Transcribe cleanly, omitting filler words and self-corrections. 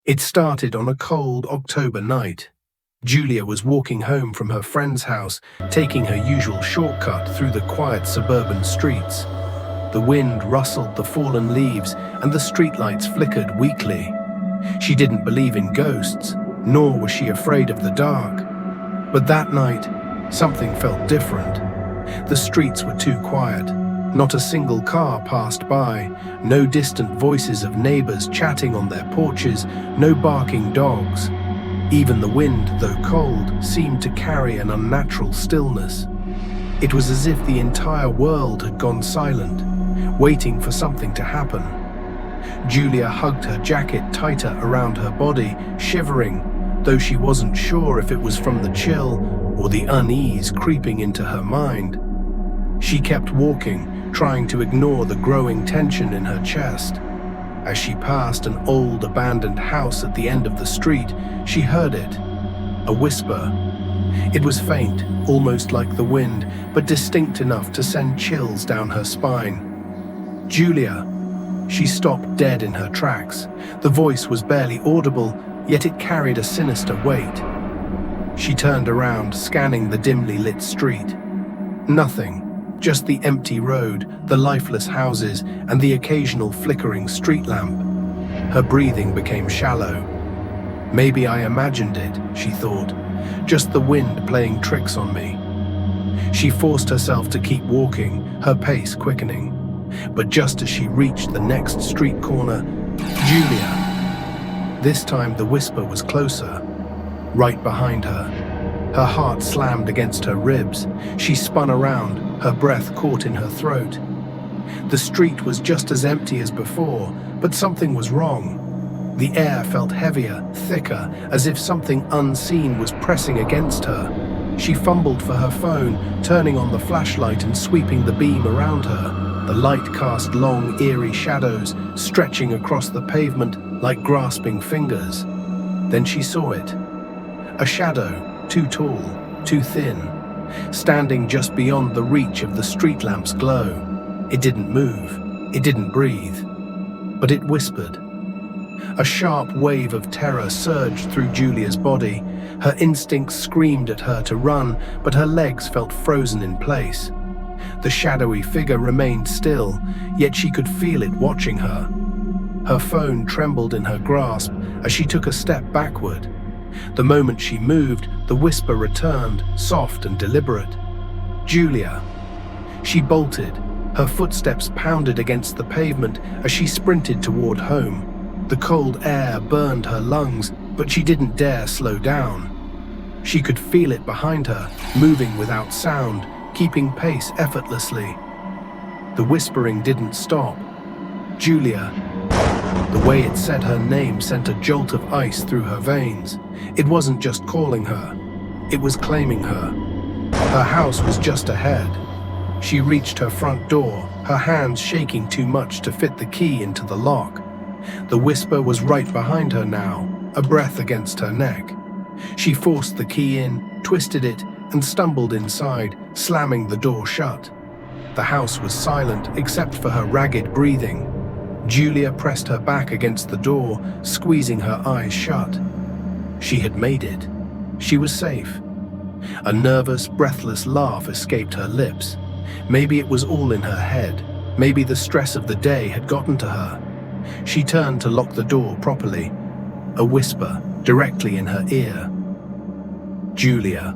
It started on a cold October night. Julia was walking home from her friend's house, taking her usual shortcut through the quiet suburban streets. The wind rustled the fallen leaves and the streetlights flickered weakly. She didn't believe in ghosts, nor was she afraid of the dark. But that night, something felt different. The streets were too quiet. Not a single car passed by, no distant voices of neighbors chatting on their porches, no barking dogs. Even the wind, though cold, seemed to carry an unnatural stillness. It was as if the entire world had gone silent, waiting for something to happen. Julia hugged her jacket tighter around her body, shivering, though she wasn't sure if it was from the chill or the unease creeping into her mind. She kept walking, trying to ignore the growing tension in her chest. As she passed an old abandoned house at the end of the street, she heard it, a whisper. It was faint, almost like the wind, but distinct enough to send chills down her spine. Julia. She stopped dead in her tracks. The voice was barely audible, yet it carried a sinister weight. She turned around, scanning the dimly lit street. Nothing. Just the empty road, the lifeless houses, and the occasional flickering street lamp. Her breathing became shallow. Maybe I imagined it, she thought, just the wind playing tricks on me. She forced herself to keep walking, her pace quickening. But just as she reached the next street corner, Julia! This time the whisper was closer, right behind her. Her heart slammed against her ribs. She spun around, her breath caught in her throat. The street was just as empty as before, but something was wrong. The air felt heavier, thicker, as if something unseen was pressing against her. She fumbled for her phone, turning on the flashlight and sweeping the beam around her. The light cast long, eerie shadows, stretching across the pavement like grasping fingers. Then she saw it. A shadow, too tall, too thin, standing just beyond the reach of the street lamp's glow. It didn't move, it didn't breathe, but it whispered. A sharp wave of terror surged through Julia's body. Her instincts screamed at her to run, but her legs felt frozen in place. The shadowy figure remained still, yet she could feel it watching her. Her phone trembled in her grasp as she took a step backward. The moment she moved, the whisper returned, soft and deliberate. Julia. She bolted. Her footsteps pounded against the pavement as she sprinted toward home. The cold air burned her lungs, but she didn't dare slow down. She could feel it behind her, moving without sound, keeping pace effortlessly. The whispering didn't stop. Julia. The way it said her name sent a jolt of ice through her veins. It wasn't just calling her, it was claiming her. Her house was just ahead. She reached her front door, her hands shaking too much to fit the key into the lock. The whisper was right behind her now, a breath against her neck. She forced the key in, twisted it, and stumbled inside, slamming the door shut. The house was silent except for her ragged breathing. Julia pressed her back against the door, squeezing her eyes shut. She had made it. She was safe. A nervous, breathless laugh escaped her lips. Maybe it was all in her head. Maybe the stress of the day had gotten to her. She turned to lock the door properly. A whisper directly in her ear. Julia.